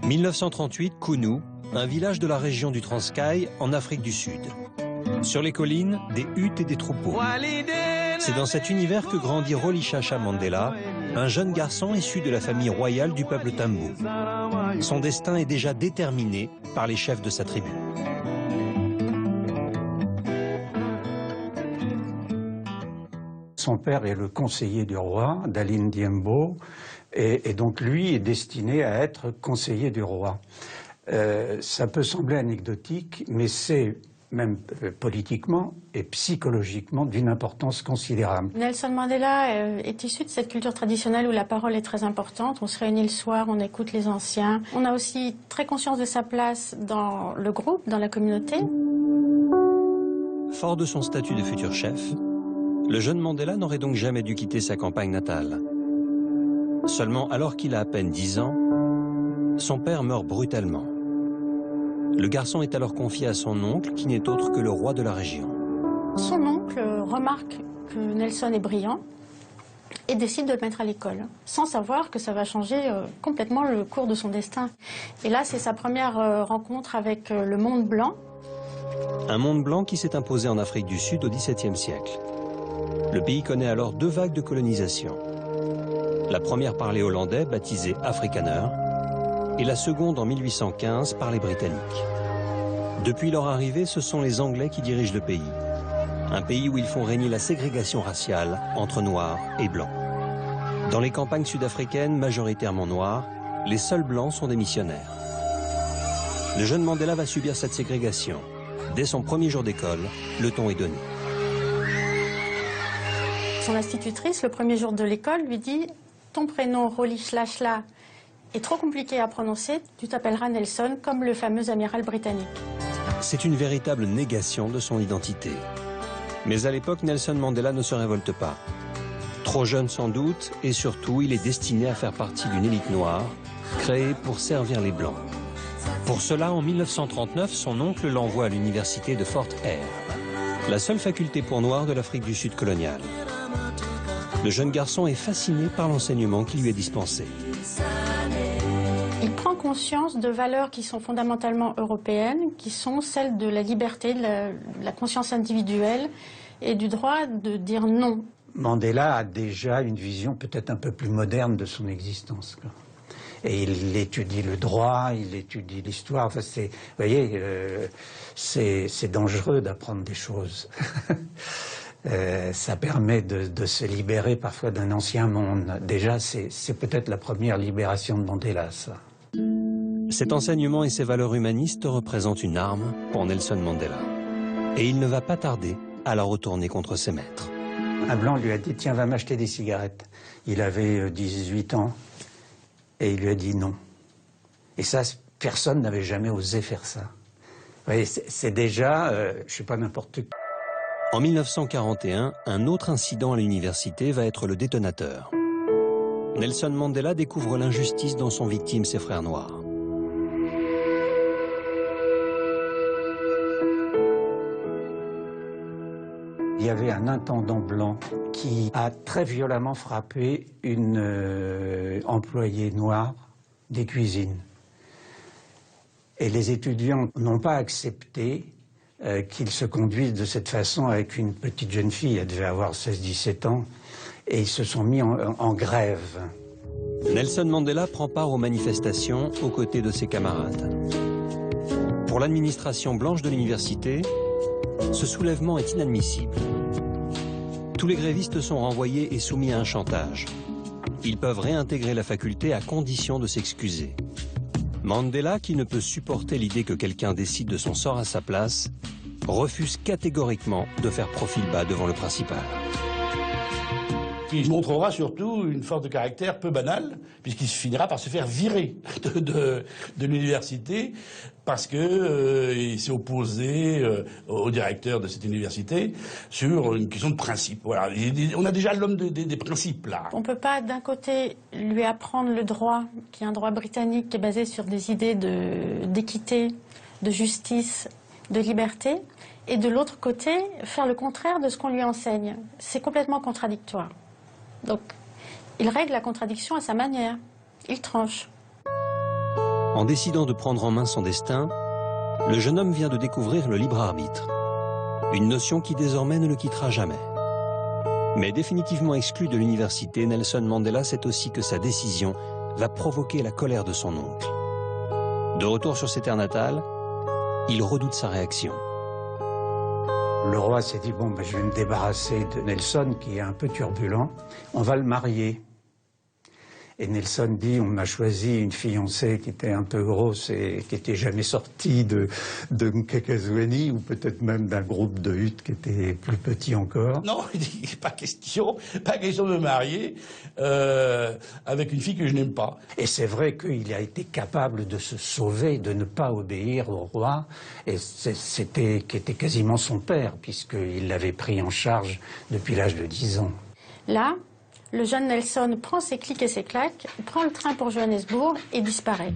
1938, Kounou, un village de la région du Transkaï en Afrique du Sud. Sur les collines, des huttes et des troupeaux. C'est dans cet univers que grandit Rolihlahla Mandela, un jeune garçon issu de la famille royale du peuple Tambo. Son destin est déjà déterminé par les chefs de sa tribu. Son père est le conseiller du roi, Daline Diembo, et donc lui est destiné à être conseiller du roi. Ça peut sembler anecdotique, mais c'est même politiquement et psychologiquement d'une importance considérable. Nelson Mandela est issu de cette culture traditionnelle où la parole est très importante. On se réunit le soir, on écoute les anciens. On a aussi très conscience de sa place dans le groupe, dans la communauté. Fort de son statut de futur chef, le jeune Mandela n'aurait donc jamais dû quitter sa campagne natale. Seulement alors qu'il a à peine 10 ans, son père meurt brutalement. Le garçon est alors confié à son oncle, qui n'est autre que le roi de la région. Son oncle remarque que Nelson est brillant et décide de le mettre à l'école, sans savoir que ça va changer complètement le cours de son destin. Et là, c'est sa première rencontre avec le monde blanc. Un monde blanc qui s'est imposé en Afrique du Sud au XVIIe siècle. Le pays connaît alors 2 vagues de colonisation. La première par les Hollandais, baptisés Afrikaners, et la seconde en 1815 par les Britanniques. Depuis leur arrivée, ce sont les Anglais qui dirigent le pays. Un pays où ils font régner la ségrégation raciale entre noirs et blancs. Dans les campagnes sud-africaines majoritairement noires, les seuls blancs sont des missionnaires. Le jeune Mandela va subir cette ségrégation. Dès son premier jour d'école, le ton est donné. Son institutrice, le premier jour de l'école, lui dit « Ton prénom Rolihlahla est trop compliqué à prononcer, tu t'appelleras Nelson comme le fameux amiral britannique. » C'est une véritable négation de son identité. Mais à l'époque, Nelson Mandela ne se révolte pas. Trop jeune sans doute, et surtout, il est destiné à faire partie d'une élite noire, créée pour servir les Blancs. Pour cela, en 1939, son oncle l'envoie à l'université de Fort Hare, la seule faculté pour noirs de l'Afrique du Sud coloniale. Le jeune garçon est fasciné par l'enseignement qui lui est dispensé. Il prend conscience de valeurs qui sont fondamentalement européennes, qui sont celles de la liberté, de la conscience individuelle et du droit de dire non. Mandela a déjà une vision peut-être un peu plus moderne de son existence, quoi. Et il étudie le droit, il étudie l'histoire. Enfin, vous voyez, c'est dangereux d'apprendre des choses. Ça permet de se libérer parfois d'un ancien monde. Déjà, c'est peut-être la première libération de Mandela, ça. Cet enseignement et ses valeurs humanistes représentent une arme pour Nelson Mandela. Et il ne va pas tarder à la retourner contre ses maîtres. Un blanc lui a dit « Tiens, va m'acheter des cigarettes ». Il avait 18 ans et il lui a dit non. Et ça, personne n'avait jamais osé faire ça. Vous voyez, c'est déjà, je ne suis pas n'importe qui. En 1941, un autre incident à l'université va être le détonateur. Nelson Mandela découvre l'injustice dont sont victimes ses frères noirs. Il y avait un intendant blanc qui a très violemment frappé une employée noire des cuisines. Et les étudiants n'ont pas accepté qu'il se conduise de cette façon avec une petite jeune fille. Elle devait avoir 16-17 ans. Et ils se sont mis en grève. Nelson Mandela prend part aux manifestations aux côtés de ses camarades. Pour l'administration blanche de l'université, ce soulèvement est inadmissible. Tous les grévistes sont renvoyés et soumis à un chantage. Ils peuvent réintégrer la faculté à condition de s'excuser. Mandela, qui ne peut supporter l'idée que quelqu'un décide de son sort à sa place, refuse catégoriquement de faire profil bas devant le principal. Il montrera surtout une force de caractère peu banale, puisqu'il finira par se faire virer de l'université parce que il s'est opposé au directeur de cette université sur une question de principe. Voilà. On a déjà l'homme des principes, là. On ne peut pas, d'un côté, lui apprendre le droit, qui est un droit britannique, qui est basé sur des idées d'équité, de justice, de liberté, et de l'autre côté, faire le contraire de ce qu'on lui enseigne. C'est complètement contradictoire. Donc, il règle la contradiction à sa manière. Il tranche. En décidant de prendre en main son destin, le jeune homme vient de découvrir le libre arbitre. Une notion qui désormais ne le quittera jamais. Mais définitivement exclu de l'université, Nelson Mandela sait aussi que sa décision va provoquer la colère de son oncle. De retour sur ses terres natales, il redoute sa réaction. Le roi s'est dit, bon, ben, je vais me débarrasser de Nelson, qui est un peu turbulent. On va le marier. Et Nelson dit, on a choisi une fiancée qui était un peu grosse et qui n'était jamais sortie de Nkakazouani, ou peut-être même d'un groupe de huttes qui était plus petit encore. Non, il dit, pas question de me marier avec une fille que je n'aime pas. Et c'est vrai qu'il a été capable de se sauver, de ne pas obéir au roi, et qui était quasiment son père, puisqu'il l'avait pris en charge depuis l'âge de 10 ans. Là, le jeune Nelson prend ses clics et ses claques, prend le train pour Johannesburg et disparaît.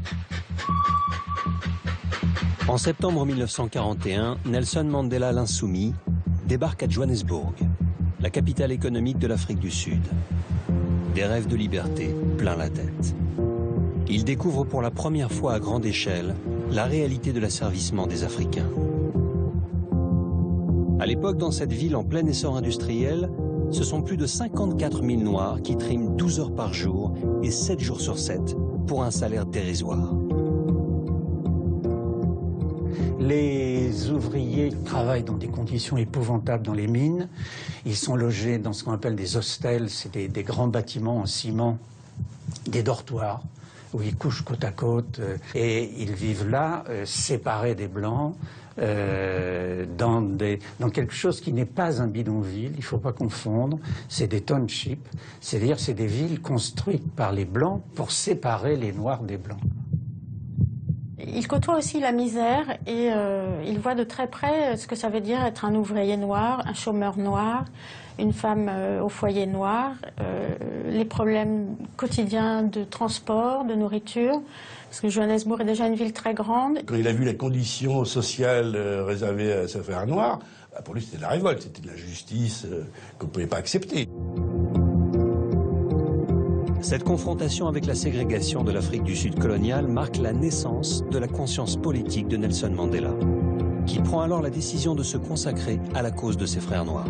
En septembre 1941, Nelson Mandela l'insoumis débarque à Johannesburg, la capitale économique de l'Afrique du Sud. Des rêves de liberté plein la tête. Il découvre pour la première fois à grande échelle la réalité de l'asservissement des Africains. À l'époque, dans cette ville en plein essor industriel, ce sont plus de 54 000 Noirs qui triment 12 heures par jour et 7 jours sur 7 pour un salaire dérisoire. Les ouvriers travaillent dans des conditions épouvantables dans les mines. Ils sont logés dans ce qu'on appelle des hostels, c'est des grands bâtiments en ciment, des dortoirs, où ils couchent côte à côte. Et ils vivent là, séparés des Blancs, dans quelque chose qui n'est pas un bidonville, il ne faut pas confondre, c'est des townships, c'est-à-dire c'est des villes construites par les Blancs pour séparer les Noirs des Blancs. Il côtoie aussi la misère et il voit de très près ce que ça veut dire être un ouvrier noir, un chômeur noir, une femme au foyer noir, les problèmes quotidiens de transport, de nourriture, parce que Johannesburg est déjà une ville très grande. Quand il a vu la condition sociale réservée à ses frères noirs, pour lui c'était de la révolte, c'était de l'injustice qu'on ne pouvait pas accepter. Cette confrontation avec la ségrégation de l'Afrique du Sud coloniale marque la naissance de la conscience politique de Nelson Mandela, qui prend alors la décision de se consacrer à la cause de ses frères noirs.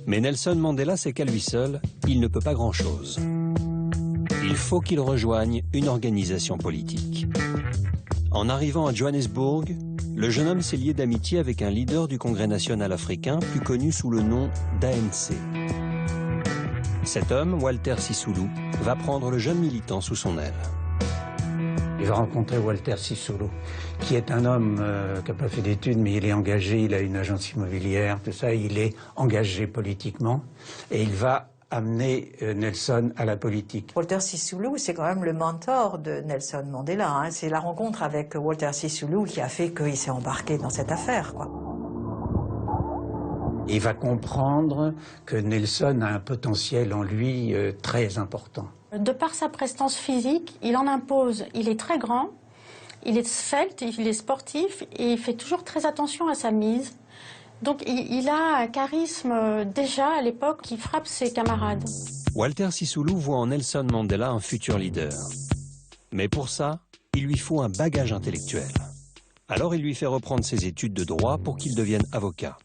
Mais Nelson Mandela sait qu'à lui seul, il ne peut pas grand-chose. Il faut qu'il rejoigne une organisation politique. En arrivant à Johannesburg, le jeune homme s'est lié d'amitié avec un leader du Congrès national africain, plus connu sous le nom d'ANC. Cet homme, Walter Sisulu, va prendre le jeune militant sous son aile. Il va rencontrer Walter Sisulu, qui est un homme qui n'a pas fait d'études, mais il est engagé, il a une agence immobilière, tout ça, il est engagé politiquement, et il va amener Nelson à la politique. Walter Sisulu, c'est quand même le mentor de Nelson Mandela, hein. C'est la rencontre avec Walter Sisulu qui a fait qu'il s'est embarqué dans cette affaire, quoi. Il va comprendre que Nelson a un potentiel en lui très important. De par sa prestance physique, il en impose. Il est très grand, il est svelte, il est sportif et il fait toujours très attention à sa mise. Donc il a un charisme déjà à l'époque qui frappe ses camarades. Walter Sisulu voit en Nelson Mandela un futur leader. Mais pour ça, il lui faut un bagage intellectuel. Alors il lui fait reprendre ses études de droit pour qu'il devienne avocat.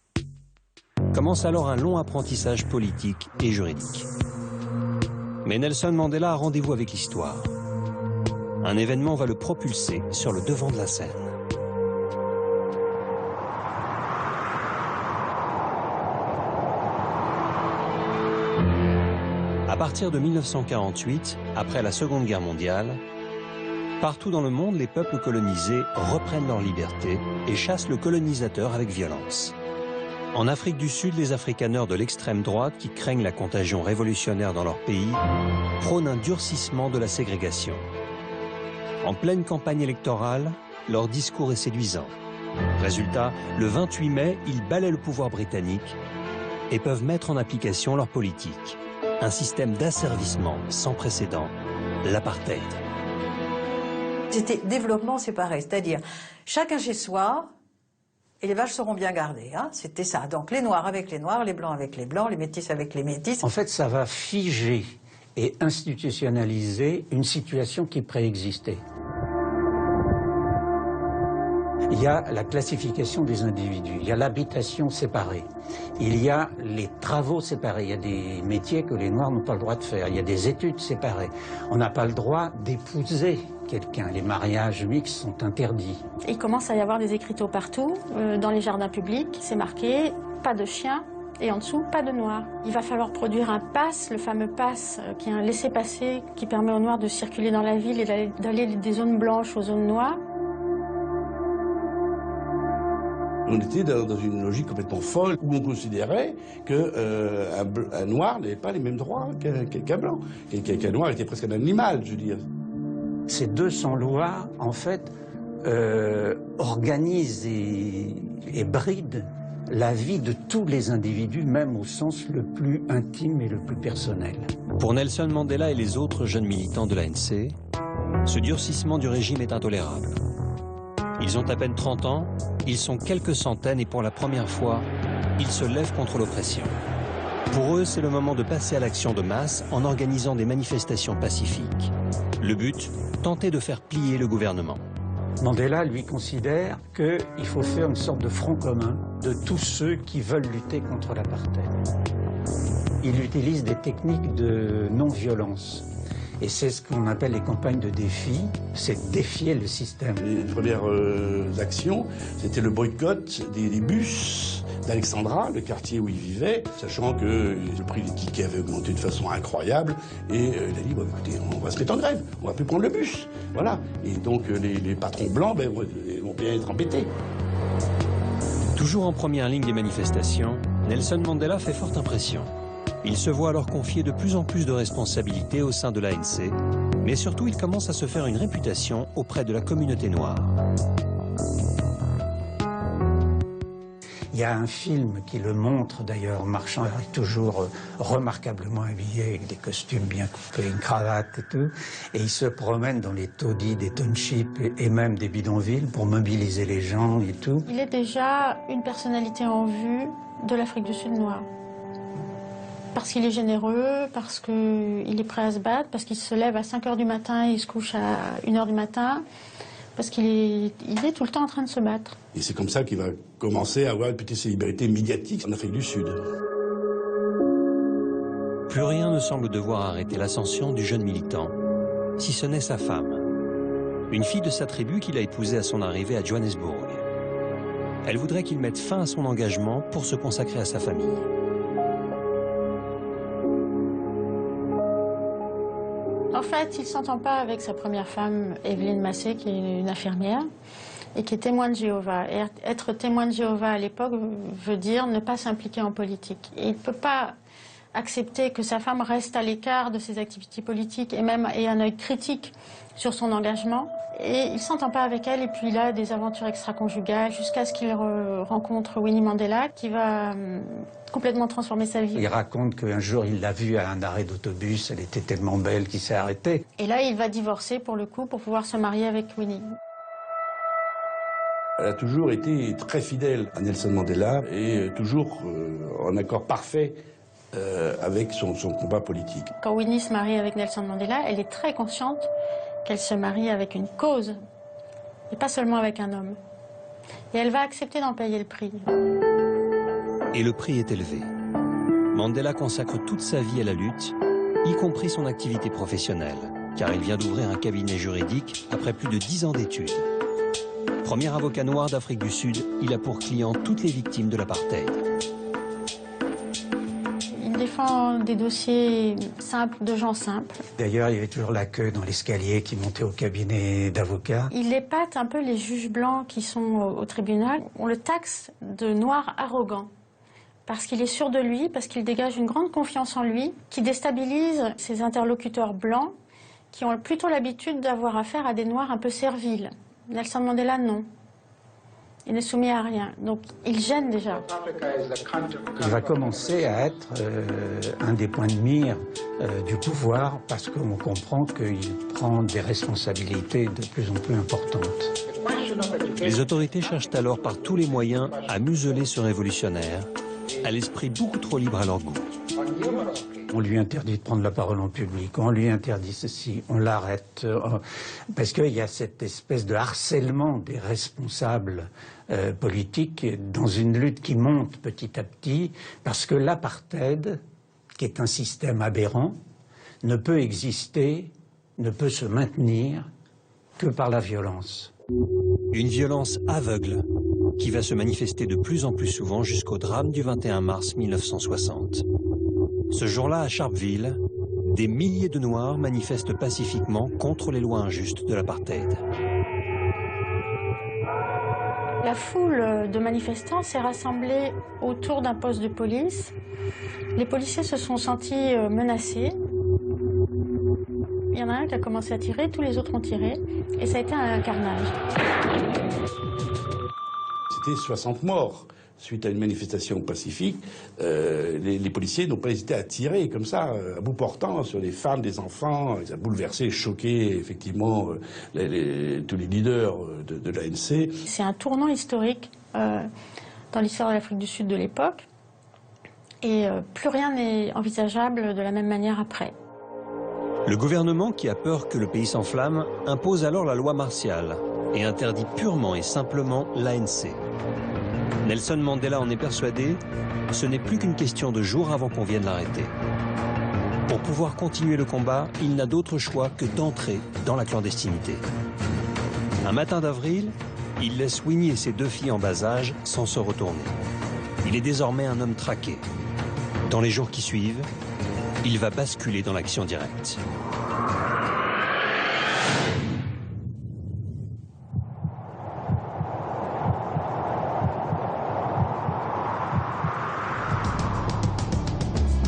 Commence alors un long apprentissage politique et juridique. Mais Nelson Mandela a rendez-vous avec l'histoire. Un événement va le propulser sur le devant de la scène. À partir de 1948, après la Seconde Guerre mondiale, partout dans le monde, les peuples colonisés reprennent leur liberté et chassent le colonisateur avec violence. En Afrique du Sud, les afrikaneurs de l'extrême droite, qui craignent la contagion révolutionnaire dans leur pays, prônent un durcissement de la ségrégation. En pleine campagne électorale, leur discours est séduisant. Résultat, le 28 mai, ils balaient le pouvoir britannique et peuvent mettre en application leur politique. Un système d'asservissement sans précédent, l'apartheid. C'était développement séparé, c'est-à-dire chacun chez soi, et les vaches seront bien gardées. Hein, c'était ça. Donc les noirs avec les noirs, les blancs avec les blancs, les métis avec les métis. En fait, ça va figer et institutionnaliser une situation qui préexistait. Il y a la classification des individus, il y a l'habitation séparée, il y a les travaux séparés, il y a des métiers que les Noirs n'ont pas le droit de faire, il y a des études séparées. On n'a pas le droit d'épouser quelqu'un, les mariages mixtes sont interdits. Il commence à y avoir des écriteaux partout, dans les jardins publics, c'est marqué « pas de chiens ». Et en dessous, pas de noirs. Il va falloir produire un pass, le fameux pass, qui est un laissez-passer qui permet aux noirs de circuler dans la ville et d'aller des zones blanches aux zones noires. On était dans une logique complètement folle où on considérait qu'un noir n'avait pas les mêmes droits qu'un blanc. Qu'un noir était presque un animal, je veux dire. Ces 200 lois, en fait, organisent et brident la vie de tous les individus, même au sens le plus intime et le plus personnel. Pour Nelson Mandela et les autres jeunes militants de l'ANC, ce durcissement du régime est intolérable. Ils ont à peine 30 ans, ils sont quelques centaines et pour la première fois, ils se lèvent contre l'oppression. Pour eux, c'est le moment de passer à l'action de masse en organisant des manifestations pacifiques. Le but, tenter de faire plier le gouvernement. Mandela, lui, considère qu'il faut faire une sorte de front commun de tous ceux qui veulent lutter contre l'apartheid. Il utilise des techniques de non-violence. Et c'est ce qu'on appelle les campagnes de défi, c'est défier le système. Les premières actions, c'était le boycott des bus d'Alexandra, le quartier où il vivait, sachant que le prix des tickets avait augmenté de façon incroyable. Et il a dit, bon, écoutez, on va se mettre en grève, on va plus prendre le bus. Voilà. Et donc les patrons blancs vont bien être embêtés. Toujours en première ligne des manifestations, Nelson Mandela fait forte impression. Il se voit alors confier de plus en plus de responsabilités au sein de l'ANC, mais surtout il commence à se faire une réputation auprès de la communauté noire. Il y a un film qui le montre d'ailleurs, marchant toujours remarquablement habillé avec des costumes bien coupés, une cravate et tout, et il se promène dans les taudis des townships et même des bidonvilles pour mobiliser les gens et tout. Il est déjà une personnalité en vue de l'Afrique du Sud noire. Parce qu'il est généreux, parce qu'il est prêt à se battre, parce qu'il se lève à 5 h du matin et il se couche à 1 h du matin, parce qu'il est tout le temps en train de se battre. Et c'est comme ça qu'il va commencer à avoir une petite célébrité médiatique en Afrique du Sud. Plus rien ne semble devoir arrêter l'ascension du jeune militant, si ce n'est sa femme. Une fille de sa tribu qu'il a épousée à son arrivée à Johannesburg. Elle voudrait qu'il mette fin à son engagement pour se consacrer à sa famille. En fait, il ne s'entend pas avec sa première femme, Evelyn Massé, qui est une infirmière, et qui est témoin de Jéhovah. Et être témoin de Jéhovah à l'époque veut dire ne pas s'impliquer en politique. Et il ne peut pas accepter que sa femme reste à l'écart de ses activités politiques et même ait un œil critique sur son engagement. Et il ne s'entend pas avec elle, et puis il a des aventures extra-conjugales jusqu'à ce qu'il rencontre Winnie Mandela, qui va complètement transformer sa vie. Il raconte qu'un jour il l'a vue à un arrêt d'autobus, elle était tellement belle qu'il s'est arrêté. Et là, il va divorcer pour le coup, pour pouvoir se marier avec Winnie. Elle a toujours été très fidèle à Nelson Mandela et toujours en accord parfait avec son combat politique. Quand Winnie se marie avec Nelson Mandela, elle est très consciente qu'elle se marie avec une cause, et pas seulement avec un homme. Et elle va accepter d'en payer le prix. Et le prix est élevé. Mandela consacre toute sa vie à la lutte, y compris son activité professionnelle, car il vient d'ouvrir un cabinet juridique après plus de 10 ans d'études. Premier avocat noir d'Afrique du Sud, il a pour client toutes les victimes de l'apartheid. Il défend des dossiers simples, de gens simples. D'ailleurs, il y avait toujours la queue dans l'escalier qui montait au cabinet d'avocats. Il épate un peu les juges blancs qui sont au tribunal. On le taxe de noir arrogant, parce qu'il est sûr de lui, parce qu'il dégage une grande confiance en lui, qui déstabilise ses interlocuteurs blancs, qui ont plutôt l'habitude d'avoir affaire à des noirs un peu serviles. Nelson Mandela, non. Il n'est soumis à rien. Donc il gêne déjà. Il va commencer à être un des points de mire du pouvoir parce qu'on comprend qu'il prend des responsabilités de plus en plus importantes. Les autorités cherchent alors par tous les moyens à museler ce révolutionnaire, à l'esprit beaucoup trop libre à leur goût. On lui interdit de prendre la parole en public, on lui interdit ceci, on l'arrête. Parce qu'il y a cette espèce de harcèlement des responsables politiques dans une lutte qui monte petit à petit, parce que l'apartheid, qui est un système aberrant, ne peut exister, ne peut se maintenir que par la violence. Une violence aveugle qui va se manifester de plus en plus souvent jusqu'au drame du 21 mars 1960. Ce jour-là, à Sharpeville, des milliers de Noirs manifestent pacifiquement contre les lois injustes de l'apartheid. La foule de manifestants s'est rassemblée autour d'un poste de police. Les policiers se sont sentis menacés. Il y en a un qui a commencé à tirer, tous les autres ont tiré, et ça a été un carnage. C'était 60 morts. Suite à une manifestation pacifique, les policiers n'ont pas hésité à tirer comme ça, à bout portant, sur les femmes, des enfants. Ils ont bouleversé, choqué effectivement tous les leaders de l'ANC. C'est un tournant historique dans l'histoire de l'Afrique du Sud de l'époque. Et plus rien n'est envisageable de la même manière après. Le gouvernement, qui a peur que le pays s'enflamme, impose alors la loi martiale et interdit purement et simplement l'ANC. Nelson Mandela en est persuadé, ce n'est plus qu'une question de jours avant qu'on vienne l'arrêter. Pour pouvoir continuer le combat, il n'a d'autre choix que d'entrer dans la clandestinité. Un matin d'avril, il laisse Winnie et ses 2 filles en bas âge sans se retourner. Il est désormais un homme traqué. Dans les jours qui suivent, il va basculer dans l'action directe.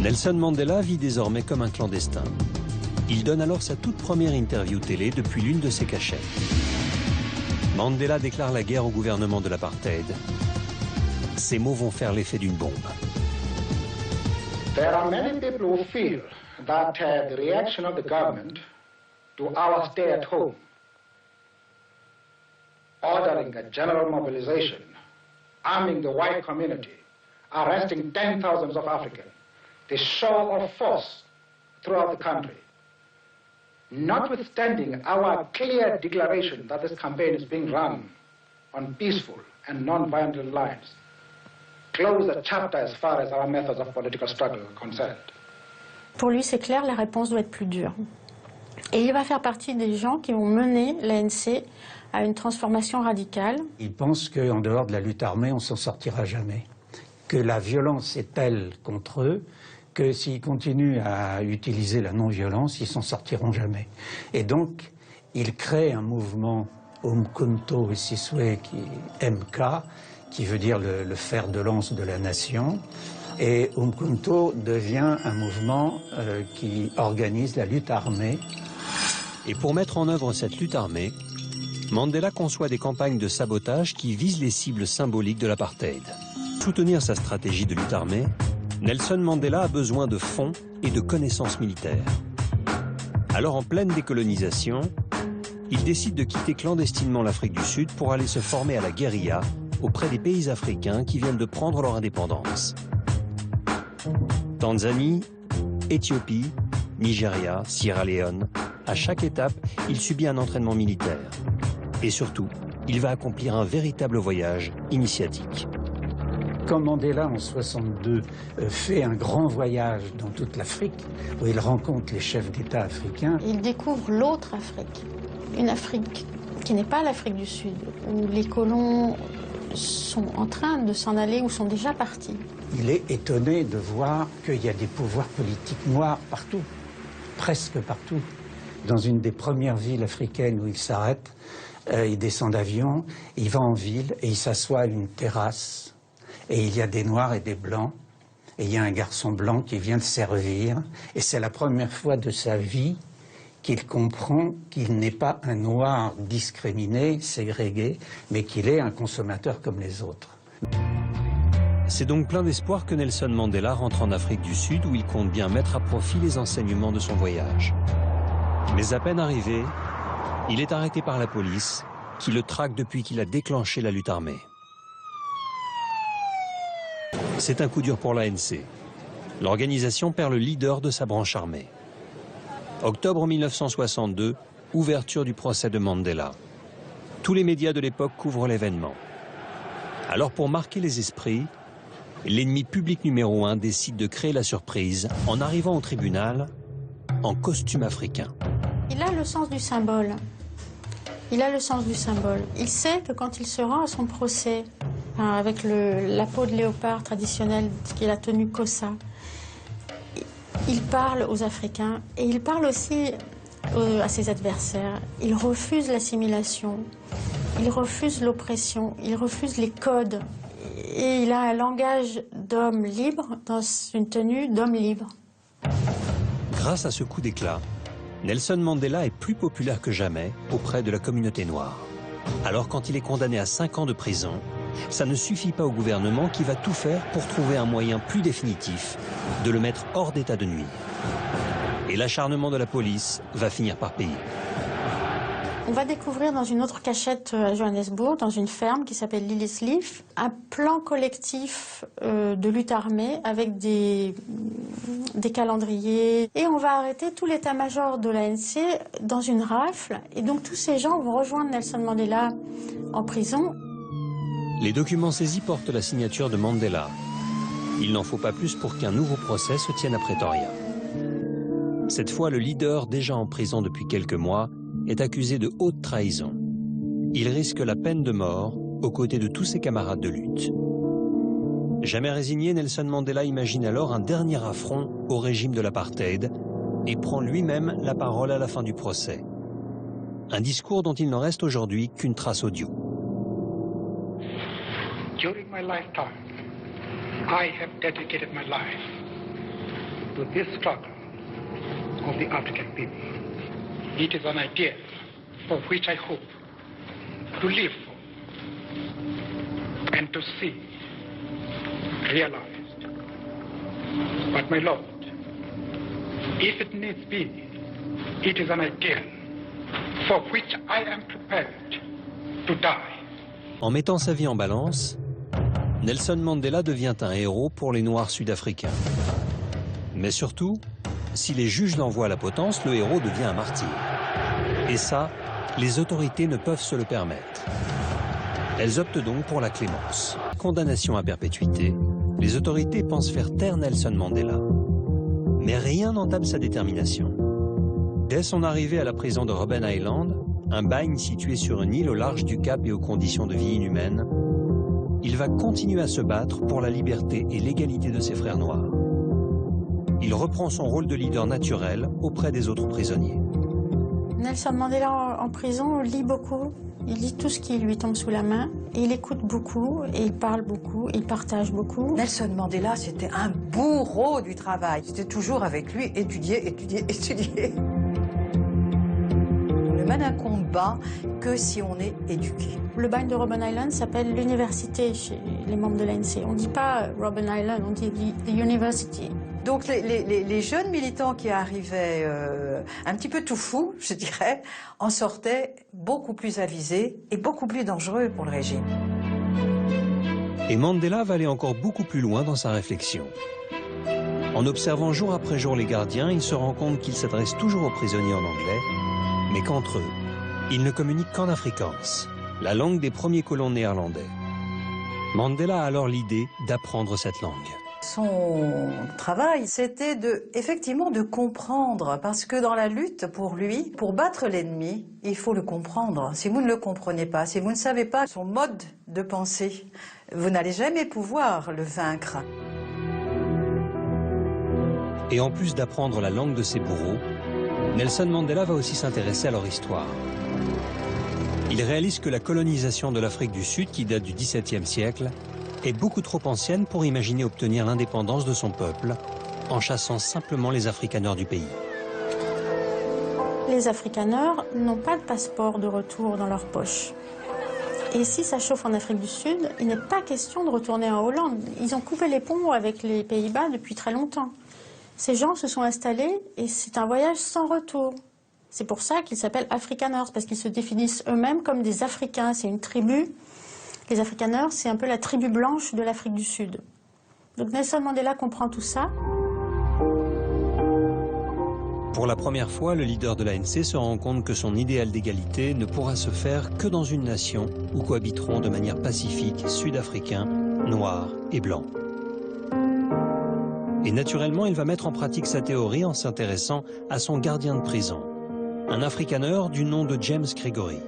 Nelson Mandela vit désormais comme un clandestin. Il donne alors sa toute première interview télé depuis l'une de ses cachettes. Mandela déclare la guerre au gouvernement de l'apartheid. Ces mots vont faire l'effet d'une bombe. There are many people who feel that the reaction of the government to our stay at home, ordering a general mobilization, arming the white community, arresting 10,000s of Africans, the show of force throughout the country, notwithstanding our clear declaration that this campaign is being run on peaceful and non-violent lines, close the chapter as far as our methods of political struggle are concerned. Pour lui, c'est clair, la réponse doit être plus dure. Et il va faire partie des gens qui vont mener l'ANC à une transformation radicale. Il pense qu'en dehors de la lutte armée, on s'en sortira jamais. Que la violence est telle contre eux que s'ils continuent à utiliser la non-violence, ils s'en sortiront jamais. Et donc, il crée un mouvement Umkhonto we Sizwe, MK, qui veut dire le fer de lance de la nation. Et Umkhonto devient un mouvement qui organise la lutte armée. Et pour mettre en œuvre cette lutte armée, Mandela conçoit des campagnes de sabotage qui visent les cibles symboliques de l'apartheid. Pour soutenir sa stratégie de lutte armée, Nelson Mandela a besoin de fonds et de connaissances militaires. Alors en pleine décolonisation, il décide de quitter clandestinement l'Afrique du Sud pour aller se former à la guérilla auprès des pays africains qui viennent de prendre leur indépendance. Tanzanie, Éthiopie, Nigeria, Sierra Leone, à chaque étape, il subit un entraînement militaire. Et surtout, il va accomplir un véritable voyage initiatique. Quand Mandela, en 62, fait un grand voyage dans toute l'Afrique, où il rencontre les chefs d'État africains, Il découvre l'autre Afrique, une Afrique qui n'est pas l'Afrique du Sud, où les colons sont en train de s'en aller ou sont déjà partis. il est étonné de voir qu'il y a des pouvoirs politiques noirs partout, presque partout. Dans une des premières villes africaines où il s'arrête, il descend d'avion, il va en ville et il s'assoit à une terrasse. Et il y a des noirs et des blancs. Et il y a un garçon blanc qui vient de servir. Et c'est la première fois de sa vie qu'il comprend qu'il n'est pas un noir discriminé, ségrégué, mais qu'il est un consommateur comme les autres. C'est donc plein d'espoir que Nelson Mandela rentre en Afrique du Sud où il compte bien mettre à profit les enseignements de son voyage. Mais à peine arrivé, il est arrêté par la police qui le traque depuis qu'il a déclenché la lutte armée. C'est un coup dur pour l'ANC. L'organisation perd le leader de sa branche armée. Octobre 1962, ouverture du procès de Mandela. Tous les médias de l'époque couvrent l'événement. Alors pour marquer les esprits, l'ennemi public numéro 1 décide de créer la surprise en arrivant au tribunal en costume africain. Il a le sens du symbole. Il a le sens du symbole. Il sait que quand il se rend à son procès, avec la peau de léopard traditionnelle, qui est la tenue Kossa, il parle aux Africains et il parle aussi à ses adversaires. Il refuse l'assimilation, il refuse l'oppression, il refuse les codes. Et il a un langage d'homme libre dans une tenue d'homme libre. Grâce à ce coup d'éclat, Nelson Mandela est plus populaire que jamais auprès de la communauté noire. Alors quand il est condamné à 5 ans de prison, ça ne suffit pas au gouvernement qui va tout faire pour trouver un moyen plus définitif de le mettre hors d'état de nuire. Et l'acharnement de la police va finir par payer. On va découvrir dans une autre cachette à Johannesburg, dans une ferme qui s'appelle Lillis Leaf, un plan collectif de lutte armée avec des calendriers. Et on va arrêter tout l'état-major de l'ANC dans une rafle. Et donc tous ces gens vont rejoindre Nelson Mandela en prison. Les documents saisis portent la signature de Mandela. Il n'en faut pas plus pour qu'un nouveau procès se tienne à Pretoria. Cette fois, le leader, déjà en prison depuis quelques mois, est accusé de haute trahison. Il risque la peine de mort aux côtés de tous ses camarades de lutte. Jamais résigné, Nelson Mandela imagine alors un dernier affront au régime de l'apartheid et prend lui-même la parole à la fin du procès. Un discours dont il n'en reste aujourd'hui qu'une trace audio. During my lifetime, I have dedicated my life to this struggle of the African people. It is an ideal for which I hope to live for and to see realized. But my Lord, if it needs be, it is an ideal for which I am prepared to die. En mettant sa vie en balance, Nelson Mandela devient un héros pour les Noirs sud-africains. Mais surtout, si les juges l'envoient à la potence, le héros devient un martyr. Et ça, les autorités ne peuvent se le permettre. Elles optent donc pour la clémence. Condamnation à perpétuité, les autorités pensent faire taire Nelson Mandela. Mais rien n'entame sa détermination. Dès son arrivée à la prison de Robben Island, un bagne situé sur une île au large du Cap et aux conditions de vie inhumaines, il va continuer à se battre pour la liberté et l'égalité de ses frères noirs. Il reprend son rôle de leader naturel auprès des autres prisonniers. Nelson Mandela en prison lit beaucoup, il lit tout ce qui lui tombe sous la main, et il écoute beaucoup, et il parle beaucoup, il partage beaucoup. Nelson Mandela, c'était un bourreau du travail. C'était toujours avec lui, étudier, étudier, étudier. On ne mène un combat que si on est éduqué. Le bagne de Robben Island s'appelle l'université chez les membres de l'ANC. On ne dit pas Robben Island, on dit the University. Donc les jeunes militants qui arrivaient un petit peu tout fous, je dirais, en sortaient beaucoup plus avisés et beaucoup plus dangereux pour le régime. Et Mandela va aller encore beaucoup plus loin dans sa réflexion. En observant jour après jour les gardiens, il se rend compte qu'ils s'adressent toujours aux prisonniers en anglais, mais qu'entre eux, ils ne communiquent qu'en afrikaans, la langue des premiers colons néerlandais. Mandela a alors l'idée d'apprendre cette langue. Son travail, c'était effectivement de comprendre, parce que dans la lutte, pour lui, pour battre l'ennemi, il faut le comprendre. Si vous ne le comprenez pas, si vous ne savez pas son mode de pensée, vous n'allez jamais pouvoir le vaincre. Et en plus d'apprendre la langue de ses bourreaux, Nelson Mandela va aussi s'intéresser à leur histoire. Il réalise que la colonisation de l'Afrique du Sud, qui date du XVIIe siècle, est beaucoup trop ancienne pour imaginer obtenir l'indépendance de son peuple en chassant simplement les afrikaners du pays. Les Afrikaners n'ont pas de passeport de retour dans leur poche. Et si ça chauffe en Afrique du Sud, il n'est pas question de retourner en Hollande. Ils ont coupé les ponts avec les Pays-Bas depuis très longtemps. Ces gens se sont installés et c'est un voyage sans retour. C'est pour ça qu'ils s'appellent Afrikaners, parce qu'ils se définissent eux-mêmes comme des Africains. C'est une tribu. Les Afrikaners, c'est un peu la tribu blanche de l'Afrique du Sud. Donc Nelson Mandela comprend tout ça. Pour la première fois, le leader de l'ANC se rend compte que son idéal d'égalité ne pourra se faire que dans une nation où cohabiteront de manière pacifique Sud-Africains, Noirs et Blancs. Et naturellement, il va mettre en pratique sa théorie en s'intéressant à son gardien de prison, un Afrikaner du nom de James Gregory.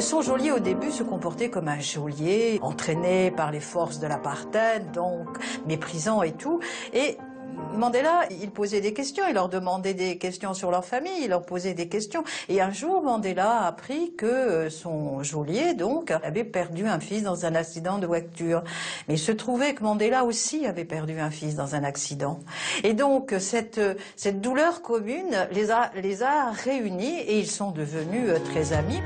Son geôlier, au début, se comportait comme un geôlier, entraîné par les forces de l'apartheid, donc méprisant et tout. Et Mandela, il posait des questions, il leur demandait des questions sur leur famille, il leur posait des questions. Et un jour, Mandela a appris que son geôlier, donc, avait perdu un fils dans un accident de voiture. Mais il se trouvait que Mandela aussi avait perdu un fils dans un accident. Et donc, cette douleur commune les a réunis et ils sont devenus très amis.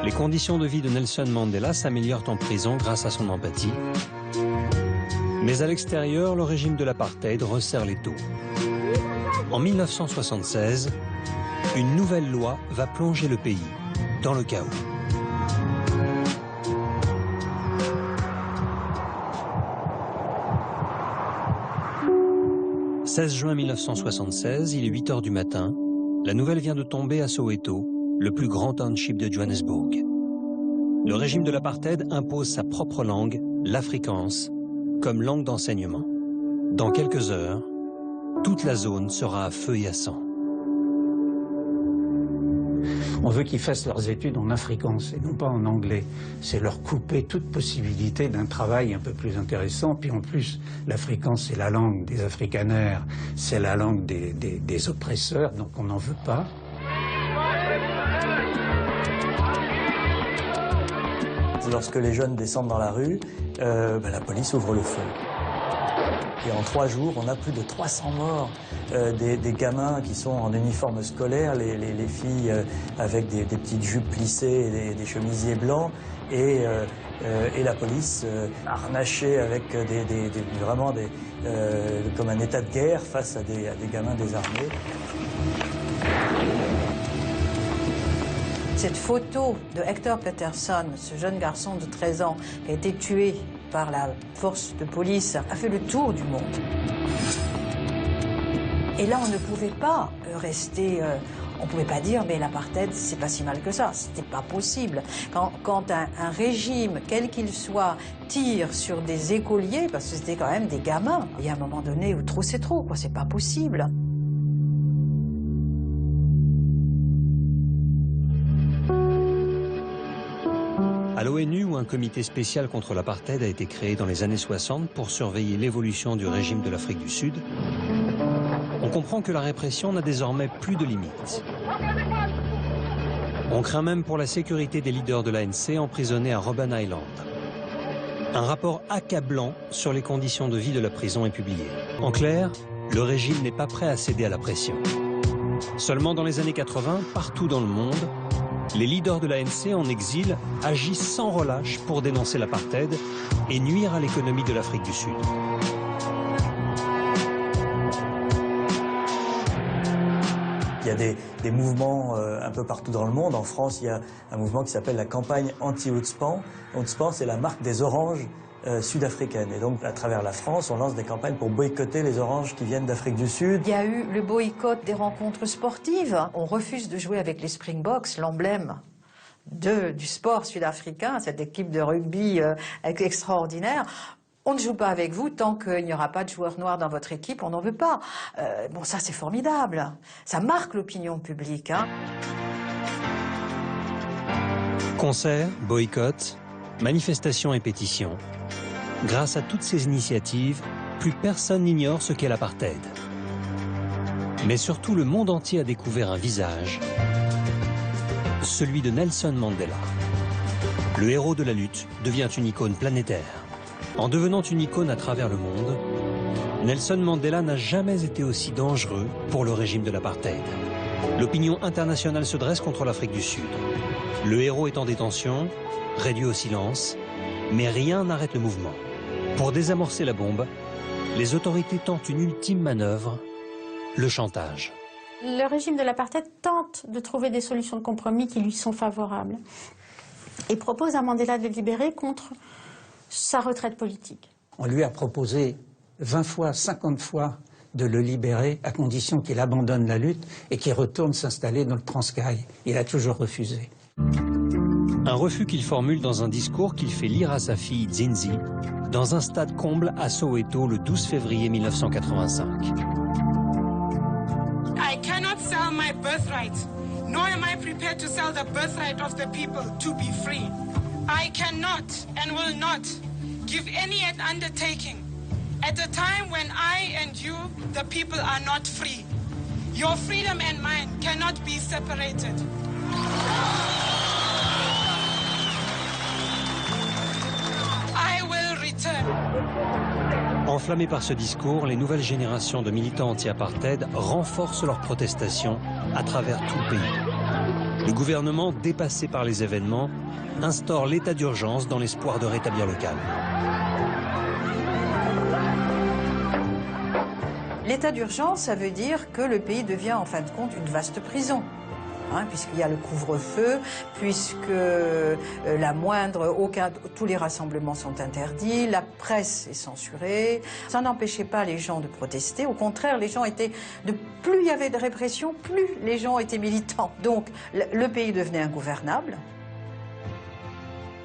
Les conditions de vie de Nelson Mandela s'améliorent en prison grâce à son empathie. Mais à l'extérieur, le régime de l'apartheid resserre l'étau. En 1976, une nouvelle loi va plonger le pays dans le chaos. « 16 juin 1976, il est 8 h du matin. La nouvelle vient de tomber à Soweto, le plus grand township de Johannesburg. Le régime de l'apartheid impose sa propre langue, l'Afrikaans, comme langue d'enseignement. Dans quelques heures, toute la zone sera à feu et à sang. On veut qu'ils fassent leurs études en afrikaans et non pas en anglais. C'est leur couper toute possibilité d'un travail un peu plus intéressant. Puis en plus, l'afrikaans, c'est la langue des Afrikaners, c'est la langue des oppresseurs, donc on n'en veut pas. Lorsque les jeunes descendent dans la rue, la police ouvre le feu. Et en 3 jours, on a plus de 300 morts, des gamins qui sont en uniforme scolaire, les filles avec des petites jupes plissées et des chemisiers blancs, et la police harnachée avec vraiment comme un état de guerre face à des gamins désarmés. Cette photo de Hector Peterson, ce jeune garçon de 13 ans qui a été tué par la force de police, a fait le tour du monde. Et là, on ne pouvait pas rester... on ne pouvait pas dire, mais l'apartheid, c'est pas si mal que ça. C'était pas possible. Quand un régime, quel qu'il soit, tire sur des écoliers, parce que c'était quand même des gamins, il y a un moment donné où trop c'est trop, quoi. C'est pas possible. À l'ONU, où un comité spécial contre l'apartheid a été créé dans les années 60 pour surveiller l'évolution du régime de l'Afrique du Sud, on comprend que la répression n'a désormais plus de limites. On craint même pour la sécurité des leaders de l'ANC emprisonnés à Robben Island. Un rapport accablant sur les conditions de vie de la prison est publié. En clair, le régime n'est pas prêt à céder à la pression. Seulement dans les années 80, partout dans le monde, les leaders de l'ANC en exil agissent sans relâche pour dénoncer l'apartheid et nuire à l'économie de l'Afrique du Sud. Il y a des mouvements un peu partout dans le monde. En France, il y a un mouvement qui s'appelle la campagne anti-Outspan. Outspan, c'est la marque des oranges sud-africaines. Et donc, à travers la France, on lance des campagnes pour boycotter les oranges qui viennent d'Afrique du Sud. Il y a eu le boycott des rencontres sportives. On refuse de jouer avec les Springboks, l'emblème du sport sud-africain, cette équipe de rugby extraordinaire. On ne joue pas avec vous tant qu'il n'y aura pas de joueurs noirs dans votre équipe, on n'en veut pas. Bon, ça c'est formidable. Ça marque l'opinion publique. Hein. Concerts, boycotts, manifestations et pétitions. Grâce à toutes ces initiatives, plus personne n'ignore ce qu'est l'apartheid. Mais surtout, le monde entier a découvert un visage, celui de Nelson Mandela. Le héros de la lutte devient une icône planétaire. En devenant une icône à travers le monde, Nelson Mandela n'a jamais été aussi dangereux pour le régime de l'apartheid. L'opinion internationale se dresse contre l'Afrique du Sud. Le héros est en détention, réduit au silence, mais rien n'arrête le mouvement. Pour désamorcer la bombe, les autorités tentent une ultime manœuvre, le chantage. Le régime de l'apartheid tente de trouver des solutions de compromis qui lui sont favorables et propose à Mandela de le libérer contre sa retraite politique. On lui a proposé 20 fois, 50 fois de le libérer à condition qu'il abandonne la lutte et qu'il retourne s'installer dans le Transkei. Il a toujours refusé. Un refus qu'il formule dans un discours qu'il fait lire à sa fille Zinzi dans un stade comble à Soweto le 12 février 1985. I cannot sell my birthright, nor am I prepared to sell the birthright of the people to be free. I cannot and will not give any undertaking at a time when I and you, the people, are not free. Your freedom and mine cannot be separated. I will return. Enflammés par ce discours, les nouvelles générations de militants anti-apartheid renforcent leurs protestations à travers tout le pays. Le gouvernement, dépassé par les événements, instaure l'état d'urgence dans l'espoir de rétablir le calme. L'état d'urgence, ça veut dire que le pays devient en fin de compte une vaste prison. Puisqu'il y a le couvre-feu, puisque tous les rassemblements sont interdits, la presse est censurée. Ça n'empêchait pas les gens de protester. Au contraire, plus il y avait de répression, plus les gens étaient militants. Donc, le pays devenait ingouvernable.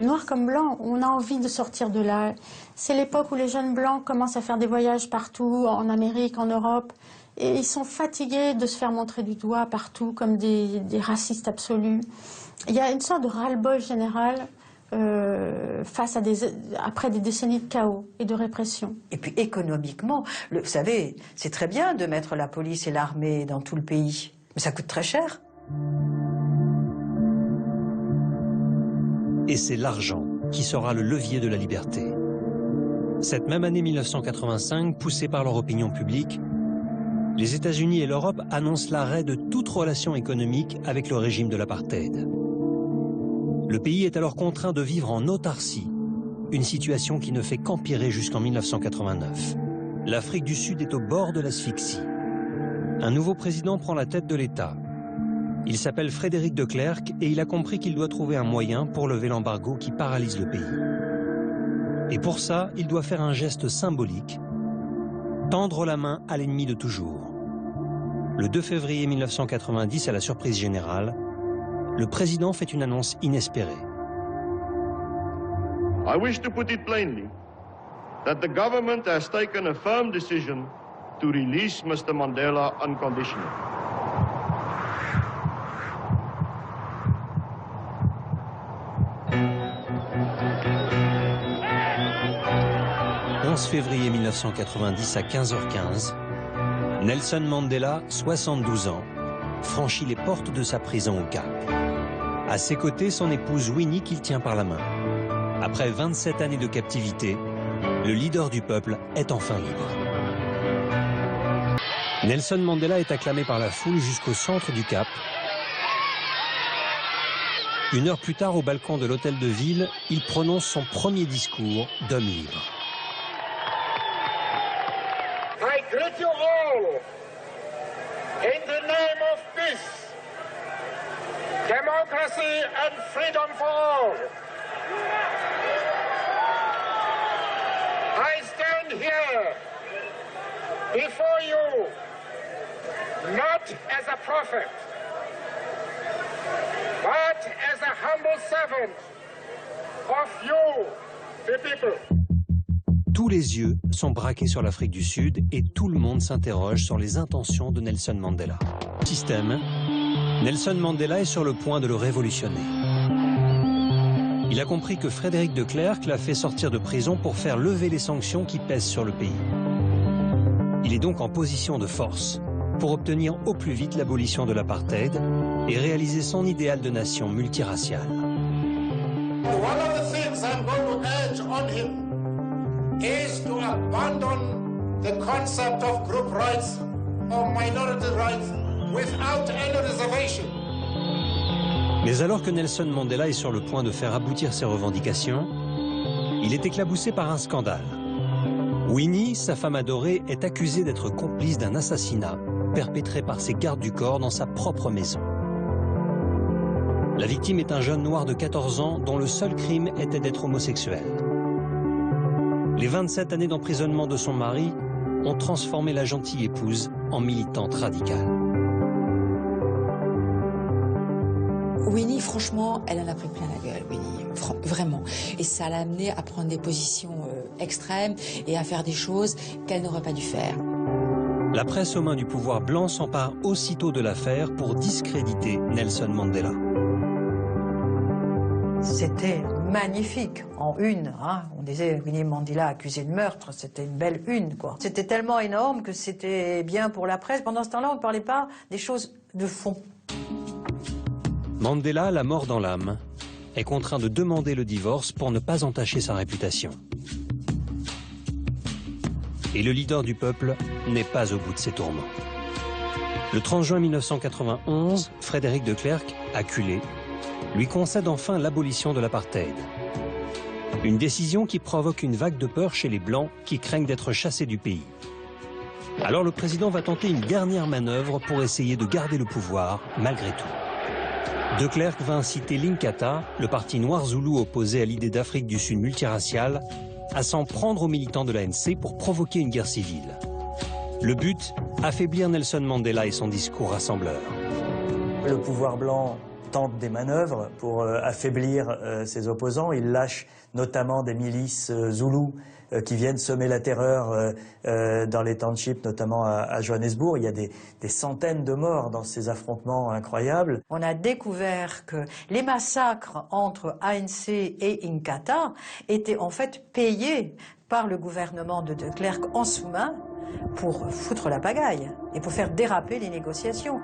Noir comme blanc, on a envie de sortir de là. C'est l'époque où les jeunes blancs commencent à faire des voyages partout, en Amérique, en Europe. Et ils sont fatigués de se faire montrer du doigt partout comme des racistes absolus. Il y a une sorte de ras-le-bol général après des décennies de chaos et de répression. Et puis économiquement, vous savez, c'est très bien de mettre la police et l'armée dans tout le pays, mais ça coûte très cher. Et c'est l'argent qui sera le levier de la liberté. Cette même année 1985, poussée par leur opinion publique, les États-Unis et l'Europe annoncent l'arrêt de toute relation économique avec le régime de l'apartheid. Le pays est alors contraint de vivre en autarcie, une situation qui ne fait qu'empirer jusqu'en 1989. L'Afrique du Sud est au bord de l'asphyxie. Un nouveau président prend la tête de l'État. Il s'appelle Frédéric de Klerk et il a compris qu'il doit trouver un moyen pour lever l'embargo qui paralyse le pays. Et pour ça, il doit faire un geste symbolique, tendre la main à l'ennemi de toujours. Le 2 février 1990, à la surprise générale, le président fait une annonce inespérée. I wish to put it plainly that the government has taken a firm decision to release Mr. Mandela unconditionally. Le 11 février 1990 à 15h15, Nelson Mandela, 72 ans, franchit les portes de sa prison au Cap. À ses côtés, son épouse Winnie qu'il tient par la main. Après 27 années de captivité, le leader du peuple est enfin libre. Nelson Mandela est acclamé par la foule jusqu'au centre du Cap. Une heure plus tard, au balcon de l'hôtel de ville, il prononce son premier discours d'homme libre. I greet you all in the name of peace, democracy and freedom for all. I stand here before you not as a prophet, but as a humble servant of you, the people. Tous les yeux sont braqués sur l'Afrique du Sud et tout le monde s'interroge sur les intentions de Nelson Mandela. Système, Nelson Mandela est sur le point de le révolutionner. Il a compris que Frédéric de Klerk l'a fait sortir de prison pour faire lever les sanctions qui pèsent sur le pays. Il est donc en position de force pour obtenir au plus vite l'abolition de l'apartheid et réaliser son idéal de nation multiraciale. One of the things I'm going to urge on him is to abandon the concept of group rights or minority rights without any reservation. Mais alors que Nelson Mandela est sur le point de faire aboutir ses revendications, il est éclaboussé par un scandale. Winnie, sa femme adorée, est accusée d'être complice d'un assassinat perpétré par ses gardes du corps dans sa propre maison. La victime est un jeune noir de 14 ans dont le seul crime était d'être homosexuel. Les 27 années d'emprisonnement de son mari ont transformé la gentille épouse en militante radicale. Winnie, franchement, elle en a pris plein la gueule, Winnie, vraiment. Et ça l'a amenée à prendre des positions extrêmes et à faire des choses qu'elle n'aurait pas dû faire. La presse aux mains du pouvoir blanc s'empare aussitôt de l'affaire pour discréditer Nelson Mandela. C'était magnifique, en une. Hein. On disait Winnie Mandela accusé de meurtre, c'était une belle une, quoi. C'était tellement énorme que c'était bien pour la presse. Pendant ce temps-là, on ne parlait pas des choses de fond. Mandela, la mort dans l'âme, est contraint de demander le divorce pour ne pas entacher sa réputation. Et le leader du peuple n'est pas au bout de ses tourments. Le 30 juin 1991, Frédéric de Klerk, acculé, lui concède enfin l'abolition de l'apartheid. Une décision qui provoque une vague de peur chez les Blancs qui craignent d'être chassés du pays. Alors le président va tenter une dernière manœuvre pour essayer de garder le pouvoir malgré tout. De Klerk va inciter l'Inkatha, le parti noir zoulou opposé à l'idée d'Afrique du Sud multiraciale, à s'en prendre aux militants de l'ANC pour provoquer une guerre civile. Le but, affaiblir Nelson Mandela et son discours rassembleur. Le pouvoir blanc tente des manœuvres pour affaiblir ses opposants. Il lâche notamment des milices zoulous qui viennent semer la terreur dans les townships, notamment à Johannesburg. Il y a des centaines de morts dans ces affrontements incroyables. On a découvert que les massacres entre ANC et Inkatha étaient en fait payés par le gouvernement de Klerk en sous-main pour foutre la pagaille et pour faire déraper les négociations.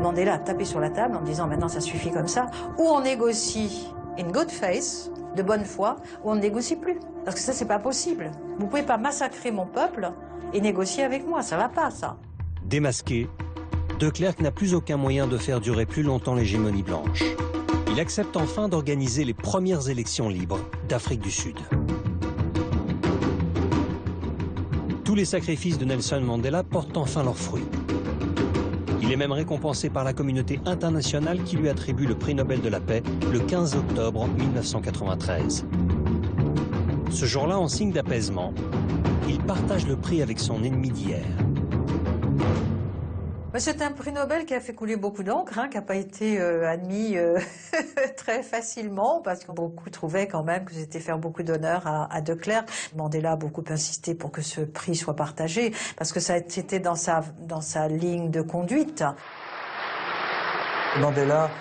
Mandela a tapé sur la table en disant maintenant ça suffit comme ça, ou on négocie in good faith, de bonne foi, ou on ne négocie plus. Parce que ça c'est pas possible. Vous pouvez pas massacrer mon peuple et négocier avec moi, ça va pas ça. Démasqué, de Klerk n'a plus aucun moyen de faire durer plus longtemps l'hégémonie blanche. Il accepte enfin d'organiser les premières élections libres d'Afrique du Sud. Tous les sacrifices de Nelson Mandela portent enfin leurs fruits. Il est même récompensé par la communauté internationale qui lui attribue le prix Nobel de la paix le 15 octobre 1993. Ce jour-là, en signe d'apaisement, il partage le prix avec son ennemi d'hier. C'est un prix Nobel qui a fait couler beaucoup d'encre, hein, qui n'a pas été admis très facilement, parce que beaucoup trouvaient quand même que c'était faire beaucoup d'honneur à de Klerk. Mandela a beaucoup insisté pour que ce prix soit partagé, parce que c'était dans sa ligne de conduite. Mandela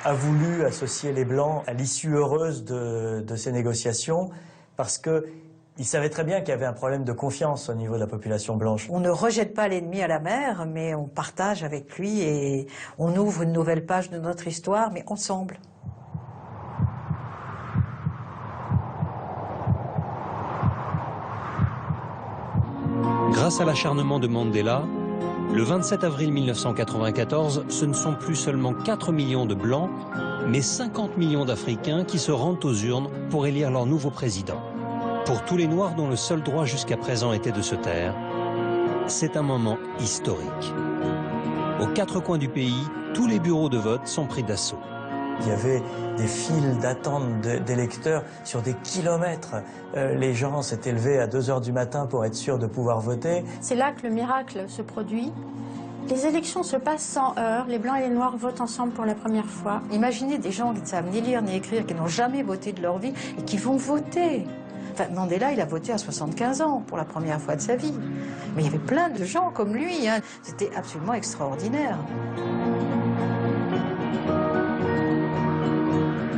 a voulu associer les Blancs à l'issue heureuse de ces négociations, parce que il savait très bien qu'il y avait un problème de confiance au niveau de la population blanche. On ne rejette pas l'ennemi à la mer, mais on partage avec lui et on ouvre une nouvelle page de notre histoire, mais ensemble. Grâce à l'acharnement de Mandela, le 27 avril 1994, ce ne sont plus seulement 4 millions de Blancs, mais 50 millions d'Africains qui se rendent aux urnes pour élire leur nouveau président. Pour tous les Noirs dont le seul droit jusqu'à présent était de se taire, c'est un moment historique. Aux 4 coins du pays, tous les bureaux de vote sont pris d'assaut. Il y avait des files d'attente d'électeurs sur des kilomètres. Les gens s'étaient levés à 2 h du matin pour être sûrs de pouvoir voter. C'est là que le miracle se produit. Les élections se passent sans heurts, les Blancs et les Noirs votent ensemble pour la première fois. Imaginez des gens qui ne savent ni lire ni écrire, qui n'ont jamais voté de leur vie et qui vont voter. Enfin, Mandela, il a voté à 75 ans pour la première fois de sa vie. Mais il y avait plein de gens comme lui, hein. C'était absolument extraordinaire.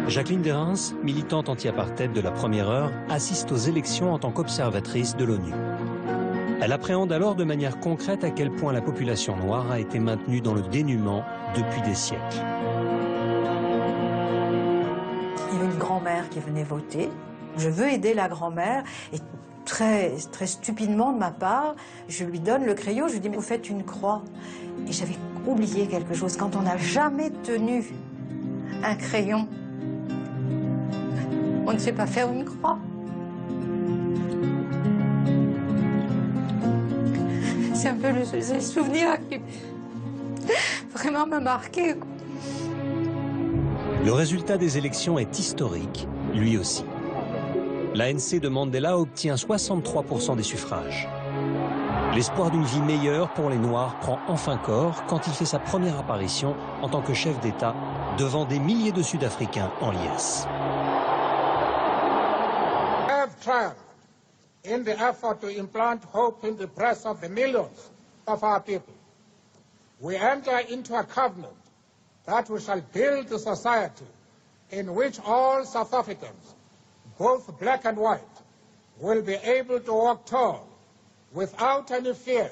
Jacqueline Derens, militante anti-apartheid de la première heure, assiste aux élections en tant qu'observatrice de l'ONU. Elle appréhende alors de manière concrète à quel point la population noire a été maintenue dans le dénuement depuis des siècles. Il y avait une grand-mère qui venait voter. Je veux aider la grand-mère et très stupidement de ma part, je lui donne le crayon, je lui dis, vous faites une croix. Et j'avais oublié quelque chose. Quand on n'a jamais tenu un crayon, on ne sait pas faire une croix. C'est un peu le souvenir qui vraiment m'a marqué. Le résultat des élections est historique, lui aussi. L'ANC de Mandela obtient 63% des suffrages. L'espoir d'une vie meilleure pour les Noirs prend enfin corps quand il fait sa première apparition en tant que chef d'État devant des milliers de Sud-Africains en liesse. In the effort to implant hope in the breasts of the millions of our people, we enter into a covenant that we shall build a society in which all South Africans, both black and white, will be able to walk tall without any fear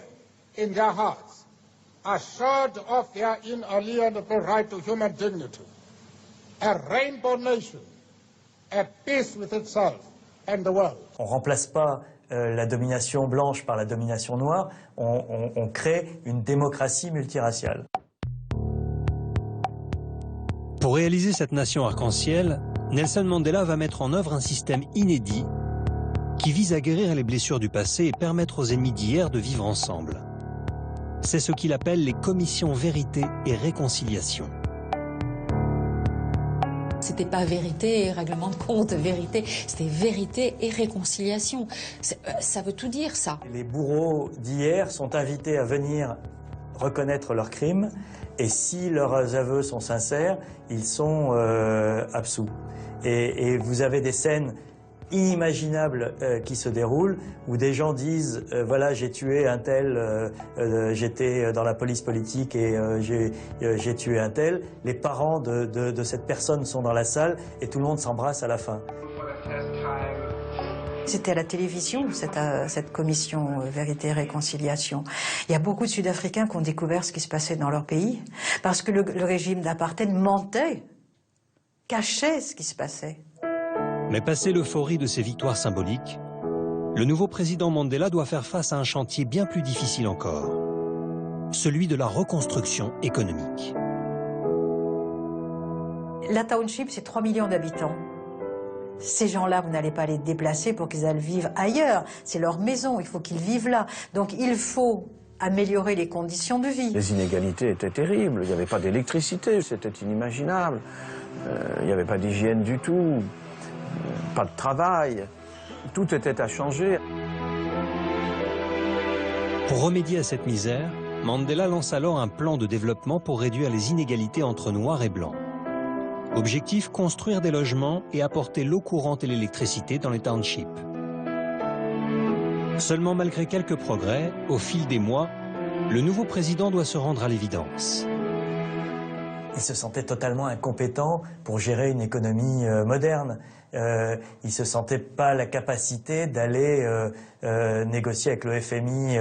in their hearts, assured of their inalienable right to human dignity, a rainbow nation at peace with itself and the world. On ne remplace pas la domination blanche par la domination noire, on crée une démocratie multiraciale. Pour réaliser cette nation arc-en-ciel, Nelson Mandela va mettre en œuvre un système inédit qui vise à guérir les blessures du passé et permettre aux ennemis d'hier de vivre ensemble. C'est ce qu'il appelle les commissions vérité et réconciliation. C'était pas vérité et règlement de compte, vérité, c'était vérité et réconciliation. Ça veut tout dire, ça. Les bourreaux d'hier sont invités à venir reconnaître leurs crimes et si leurs aveux sont sincères, ils sont absous. Et vous avez des scènes inimaginables qui se déroulent où des gens disent voilà, j'ai tué un tel, j'étais dans la police politique et j'ai tué un tel. Les parents de cette personne sont dans la salle et tout le monde s'embrasse à la fin. C'était à la télévision, cette commission Vérité et Réconciliation. Il y a beaucoup de Sud-Africains qui ont découvert ce qui se passait dans leur pays parce que le régime d'apartheid mentait, cachait ce qui se passait. Mais passé l'euphorie de ces victoires symboliques, le nouveau président Mandela doit faire face à un chantier bien plus difficile encore, celui de la reconstruction économique. La township, c'est 3 millions d'habitants. Ces gens-là, vous n'allez pas les déplacer pour qu'ils aillent vivre ailleurs. C'est leur maison, il faut qu'ils vivent là. Donc il faut améliorer les conditions de vie. Les inégalités étaient terribles, il n'y avait pas d'électricité, c'était inimaginable. Il n'y avait pas d'hygiène du tout. Pas de travail, tout était à changer. Pour remédier à cette misère, Mandela lance alors un plan de développement pour réduire les inégalités entre noirs et blancs. Objectif, construire des logements et apporter l'eau courante et l'électricité dans les townships. Seulement malgré quelques progrès, au fil des mois, le nouveau président doit se rendre à l'évidence. Il se sentait totalement incompétent pour gérer une économie moderne. Il ne se sentait pas la capacité d'aller négocier avec le FMI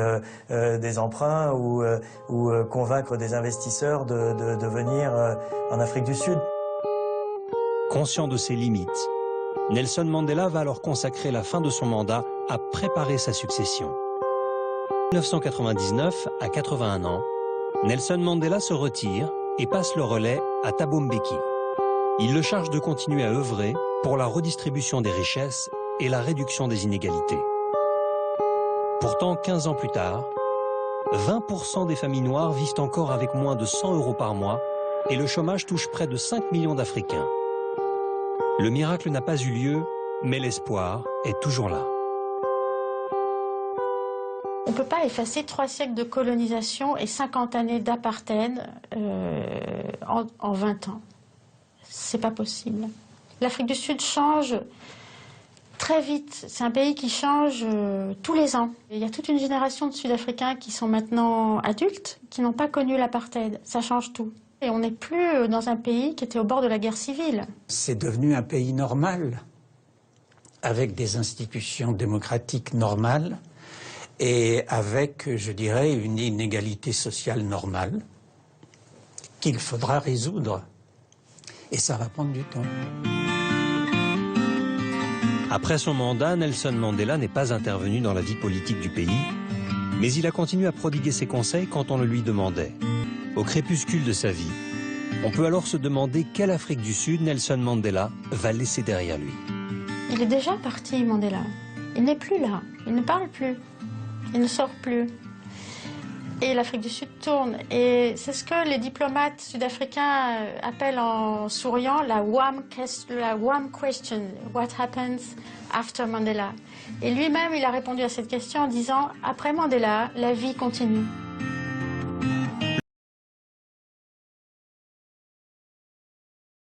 des emprunts ou convaincre des investisseurs de venir en Afrique du Sud. Conscient de ses limites, Nelson Mandela va alors consacrer la fin de son mandat à préparer sa succession. En 1999, à 81 ans, Nelson Mandela se retire et passe le relais à Thabo Mbeki. Il le charge de continuer à œuvrer pour la redistribution des richesses et la réduction des inégalités. Pourtant, 15 ans plus tard, 20% des familles noires vivent encore avec moins de 100 € par mois et le chômage touche près de 5 millions d'Africains. Le miracle n'a pas eu lieu, mais l'espoir est toujours là. On ne peut pas effacer 3 siècles de colonisation et 50 années d'apartheid en 20 ans. C'est pas possible. L'Afrique du Sud change très vite. C'est un pays qui change tous les ans. Il y a toute une génération de Sud-Africains qui sont maintenant adultes, qui n'ont pas connu l'apartheid. Ça change tout. Et on n'est plus dans un pays qui était au bord de la guerre civile. C'est devenu un pays normal, avec des institutions démocratiques normales et avec, je dirais, une inégalité sociale normale qu'il faudra résoudre. Et ça va prendre du temps. Après son mandat, Nelson Mandela n'est pas intervenu dans la vie politique du pays, mais il a continué à prodiguer ses conseils quand on le lui demandait. Au crépuscule de sa vie, on peut alors se demander quelle Afrique du Sud Nelson Mandela va laisser derrière lui. Il est déjà parti, Mandela. Il n'est plus là, il ne parle plus, il ne sort plus. Et l'Afrique du Sud tourne. Et c'est ce que les diplomates sud-africains appellent en souriant la WAM question, what happens after Mandela. Et lui-même, il a répondu à cette question en disant, après Mandela, la vie continue.